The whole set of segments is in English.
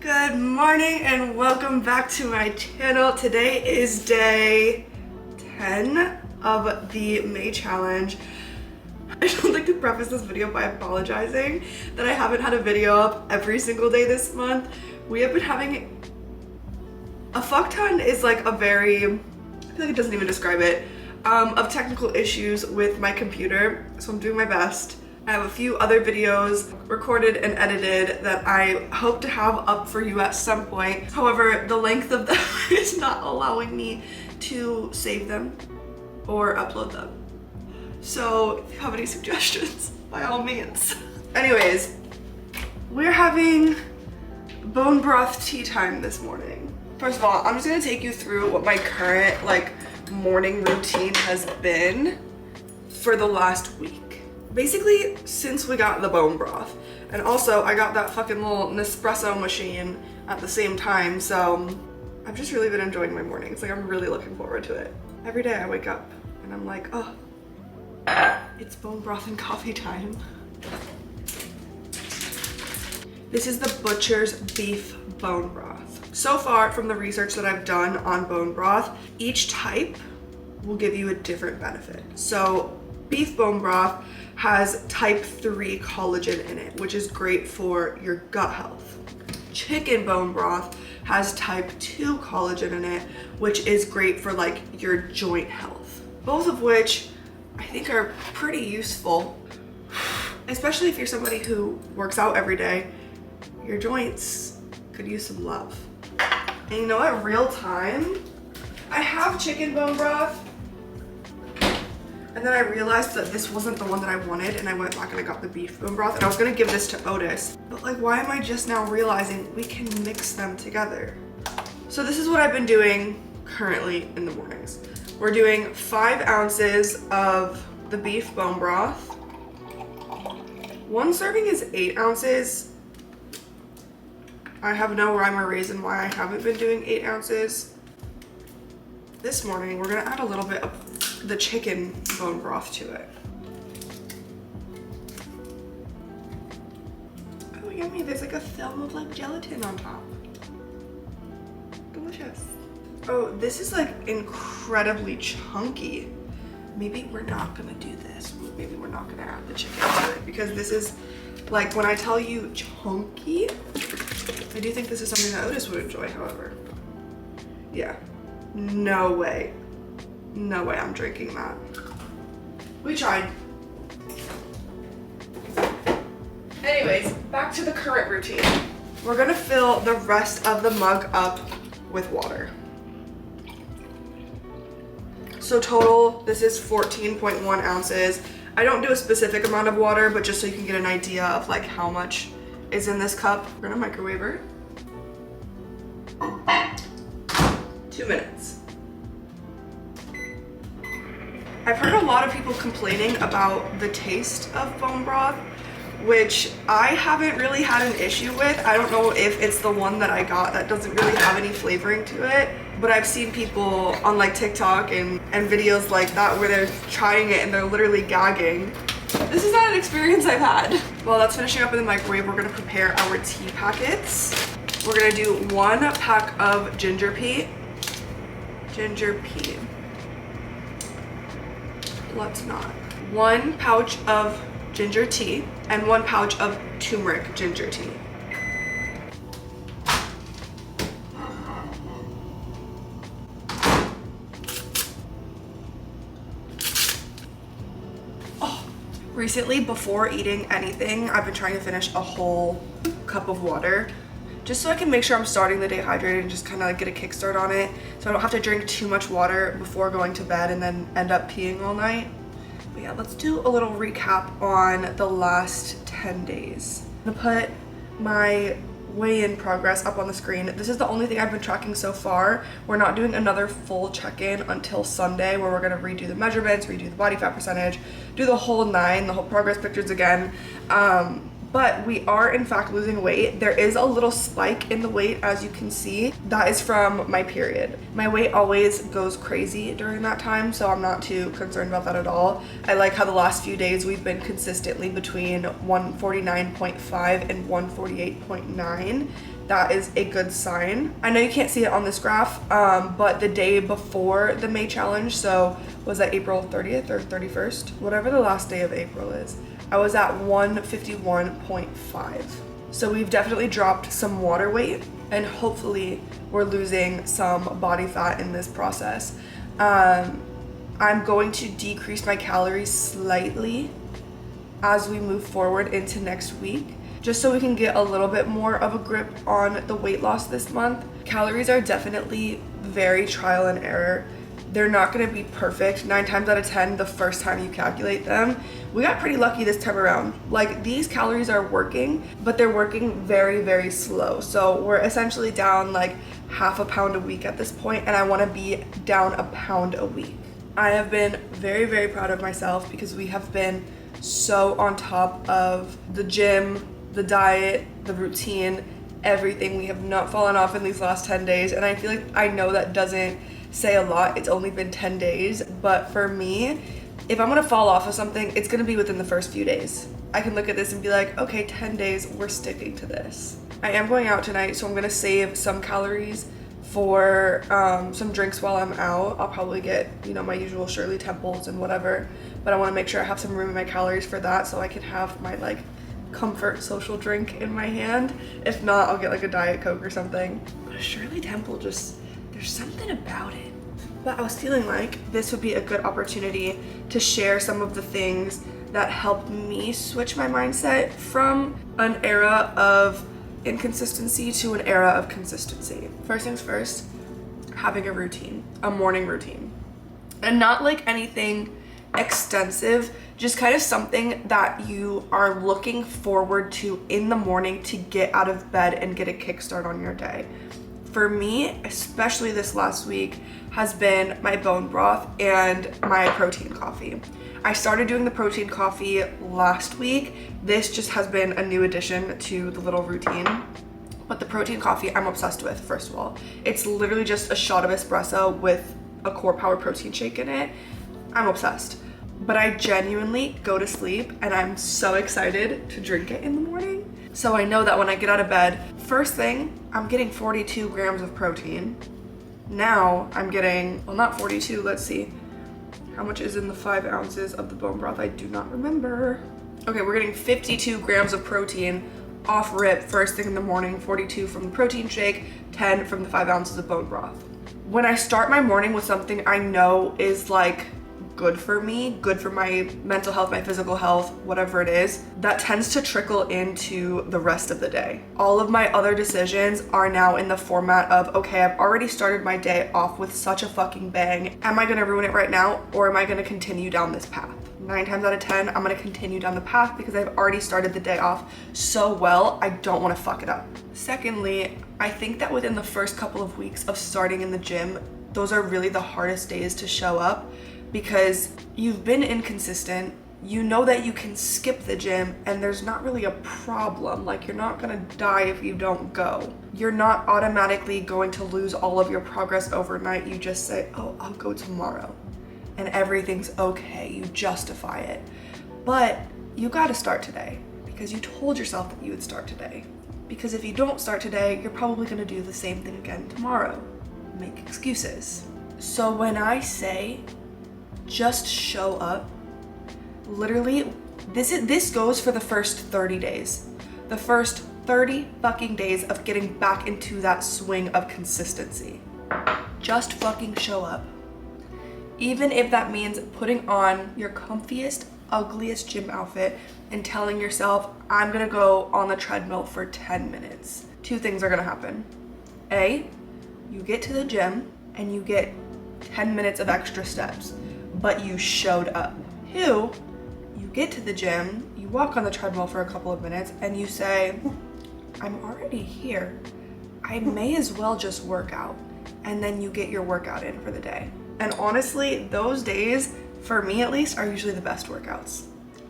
Good morning and welcome back to my channel. Today is day 10 of the May challenge. I don't like to preface this video by apologizing that I haven't had a video up every single day this month. We have been having a fuck ton is like a very, I feel like it doesn't even describe it, of technical issues with my computer, so I'm doing my best. I have a few other videos recorded and edited that I hope to have up for you at some point. However, the length of them is not allowing me to save them or upload them. So if you have any suggestions, by all means. Anyways, we're having bone broth tea time this morning. First of all, I'm just gonna take you through what my current morning routine has been for the last week. Basically, since we got the bone broth, and also I got that fucking little Nespresso machine at the same time, so I've just really been enjoying my mornings. Like, I'm really looking forward to it. Every day I wake up and I'm like, oh, it's bone broth and coffee time. This is the Butcher's beef bone broth. So far, from the research that I've done on bone broth, each type will give you a different benefit. So beef bone broth has type 3 collagen in it, which is great for your gut health. Chicken bone broth has type 2 collagen in it, which is great for your joint health. Both of which I think are pretty useful, especially if you're somebody who works out every day. Your joints could use some love. And you know what, real time, I have chicken bone broth, and then I realized that this wasn't the one that I wanted, and I went back and I got the beef bone broth, and I was gonna give this to Otis. But why am I just now realizing we can mix them together? So this is what I've been doing currently in the mornings. We're doing 5 ounces of the beef bone broth. One serving is 8 ounces. I have no rhyme or reason why I haven't been doing 8 ounces. This morning, we're gonna add a little bit of the chicken bone broth to it. Oh yummy, there's a film of gelatin on top. Delicious. Oh, this is incredibly chunky. Maybe we're not gonna do this. Maybe we're not gonna add the chicken to it, because this is when I tell you chunky, I do think this is something that Otis would enjoy, however. Yeah, no way. No way I'm drinking that. We tried. Anyways, back to the current routine. We're gonna fill the rest of the mug up with water. So total, this is 14.1 ounces. I don't do a specific amount of water, but just so you can get an idea of how much is in this cup. We're gonna microwave her. 2 minutes. I've heard a lot of people complaining about the taste of bone broth, which I haven't really had an issue with. I don't know if it's the one that I got that doesn't really have any flavoring to it, but I've seen people on TikTok and videos like that where they're trying it and they're literally gagging. This is not an experience I've had. While that's finishing up in the microwave, we're gonna prepare our tea packets. We're gonna do 1 pack of ginger pea. Let's not. 1 pouch of ginger tea and 1 pouch of turmeric ginger tea. Oh, recently, before eating anything, I've been trying to finish a whole cup of water, just so I can make sure I'm starting the day hydrated and just kind of get a kickstart on it, so I don't have to drink too much water before going to bed and then end up peeing all night. But yeah, let's do a little recap on the last 10 days. I'm gonna put my weigh-in progress up on the screen. This is the only thing I've been tracking so far. We're not doing another full check-in until Sunday, where we're gonna redo the measurements, redo the body fat percentage, do the whole 9, the whole progress pictures again. But we are in fact losing weight. There is a little spike in the weight, as you can see. That is from my period. My weight always goes crazy during that time, so I'm not too concerned about that at all. I like how the last few days we've been consistently between 149.5 and 148.9. that is a good sign. I know you can't see it on this graph, but the day before the May challenge, so was that April 30th or 31st? Whatever the last day of April is, I was at 151.5. So we've definitely dropped some water weight, and hopefully we're losing some body fat in this process. I'm going to decrease my calories slightly as we move forward into next week, just so we can get a little bit more of a grip on the weight loss this month. Calories are definitely very trial and error. They're not gonna be perfect 9 times out of 10 the first time you calculate them. We got pretty lucky this time around. Like, these calories are working, but they're working very, very slow. So we're essentially down like half a pound a week at this point, and I wanna be down a pound a week. I have been very, very proud of myself because we have been so on top of the gym, the diet, the routine, everything. We have not fallen off in these last 10 days. And I feel like I know that doesn't say a lot. It's only been 10 days. But for me, if I'm gonna fall off of something, it's gonna be within the first few days. I can look at this and be like, okay, 10 days, we're sticking to this. I am going out tonight, so I'm gonna save some calories for some drinks while I'm out. I'll probably get, you know, my usual Shirley Temples and whatever, but I want to make sure I have some room in my calories for that, so I can have my like comfort social drink in my hand. If not, I'll get like a Diet Coke or something. But a Shirley Temple, just, there's something about it. But I was feeling like this would be a good opportunity to share some of the things that helped me switch my mindset from an era of inconsistency to an era of consistency. First things first, having a routine, a morning routine. And not like anything extensive, just kind of something that you are looking forward to in the morning to get out of bed and get a kickstart on your day. For me, especially this last week, has been my bone broth and my protein coffee. I started doing the protein coffee last week. This just has been a new addition to the little routine. But the protein coffee I'm obsessed with, first of all. It's literally just a shot of espresso with a core power protein shake in it. I'm obsessed. But I genuinely go to sleep and I'm so excited to drink it in the morning. So I know that when I get out of bed, first thing, I'm getting 42 grams of protein. Now I'm getting, well, not 42, let's see. How much is in the 5 ounces of the bone broth? I do not remember. Okay, we're getting 52 grams of protein off rip first thing in the morning, 42 from the protein shake, 10 from the 5 ounces of bone broth. When I start my morning with something I know is like good for me, good for my mental health, my physical health, whatever it is, that tends to trickle into the rest of the day. All of my other decisions are now in the format of, okay, I've already started my day off with such a fucking bang. Am I gonna ruin it right now, or am I gonna continue down this path? 9 times out of 10, I'm gonna continue down the path because I've already started the day off so well, I don't wanna fuck it up. Secondly, I think that within the first couple of weeks of starting in the gym, those are really the hardest days to show up, because you've been inconsistent, you know that you can skip the gym and there's not really a problem. Like, you're not gonna die if you don't go. You're not automatically going to lose all of your progress overnight. You just say, oh, I'll go tomorrow. And everything's okay, you justify it. But you gotta start today because you told yourself that you would start today. Because if you don't start today, you're probably gonna do the same thing again tomorrow. Make excuses. So when I say just show up, literally, this goes for the first 30 days. The first 30 fucking days of getting back into that swing of consistency. Just fucking show up. Even if that means putting on your comfiest, ugliest gym outfit and telling yourself, I'm gonna go on the treadmill for 10 minutes. 2 things are gonna happen. A, you get to the gym and you get 10 minutes of extra steps, but you showed up. 2, you get to the gym, you walk on the treadmill for a couple of minutes and you say, I'm already here. I may as well just work out. And then you get your workout in for the day. And honestly, those days, for me at least, are usually the best workouts.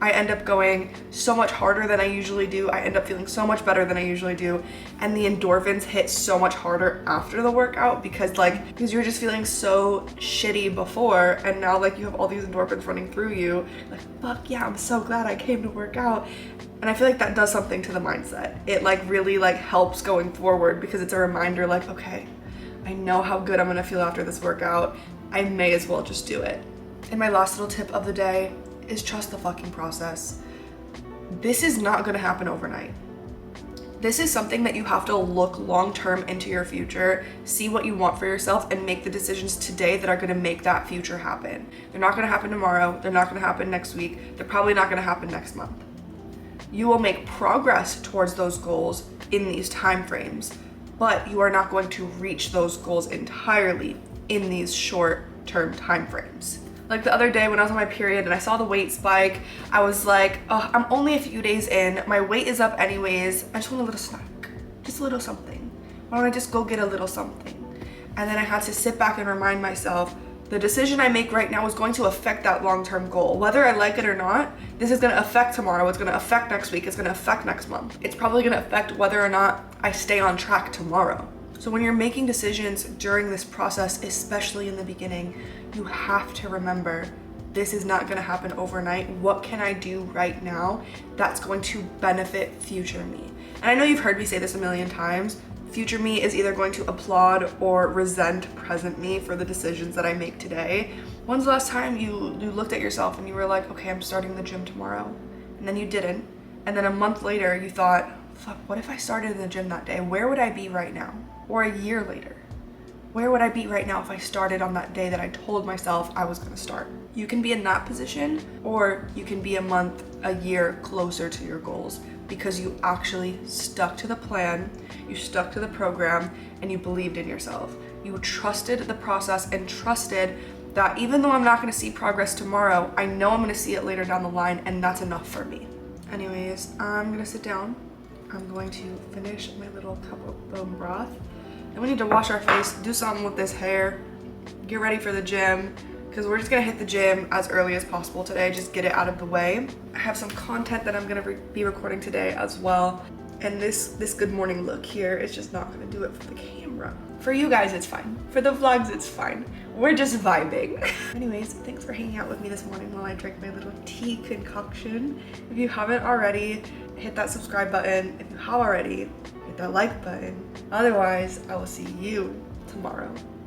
I end up going so much harder than I usually do. I end up feeling so much better than I usually do. And the endorphins hit so much harder after the workout because you were just feeling so shitty before, and now like you have all these endorphins running through you. Like, fuck yeah, I'm so glad I came to work out. And I feel like that does something to the mindset. It like really like helps going forward because it's a reminder like, okay, I know how good I'm gonna feel after this workout. I may as well just do it. And my last little tip of the day is trust the fucking process. This is not gonna happen overnight. This is something that you have to look long-term into your future, see what you want for yourself, and make the decisions today that are gonna make that future happen. They're not gonna happen tomorrow, they're not gonna happen next week, they're probably not gonna happen next month. You will make progress towards those goals in these time frames, but you are not going to reach those goals entirely in these short-term time frames. Like the other day when I was on my period and I saw the weight spike, I was like, oh, I'm only a few days in, my weight is up anyways, I just want a little snack, just a little something. Why don't I just go get a little something? And then I had to sit back and remind myself, the decision I make right now is going to affect that long-term goal. Whether I like it or not, this is gonna affect tomorrow, it's gonna affect next week, it's gonna affect next month. It's probably gonna affect whether or not I stay on track tomorrow. So when you're making decisions during this process, especially in the beginning, you have to remember this is not gonna happen overnight. What can I do right now that's going to benefit future me? And I know you've heard me say this a million times, future me is either going to applaud or resent present me for the decisions that I make today. When's the last time you looked at yourself and you were like, okay, I'm starting the gym tomorrow, and then you didn't, and then a month later you thought, fuck, what if I started in the gym that day? Where would I be right now? Or a year later, where would I be right now if I started on that day that I told myself I was gonna start? You can be in that position, or you can be a month, a year closer to your goals because you actually stuck to the plan, you stuck to the program, and you believed in yourself. You trusted the process and trusted that even though I'm not gonna see progress tomorrow, I know I'm gonna see it later down the line, and that's enough for me. Anyways, I'm gonna sit down. I'm going to finish my little cup of bone broth. And we need to wash our face, do something with this hair, get ready for the gym, because we're just gonna hit the gym as early as possible today, just get it out of the way. I have some content that I'm gonna be recording today as well. And this good morning look here is just not gonna do it for the camera. For you guys, it's fine. For the vlogs, it's fine. We're just vibing. Anyways, thanks for hanging out with me this morning while I drink my little tea concoction. If you haven't already, hit that subscribe button. If you have already, hit that like button. Otherwise, I will see you tomorrow.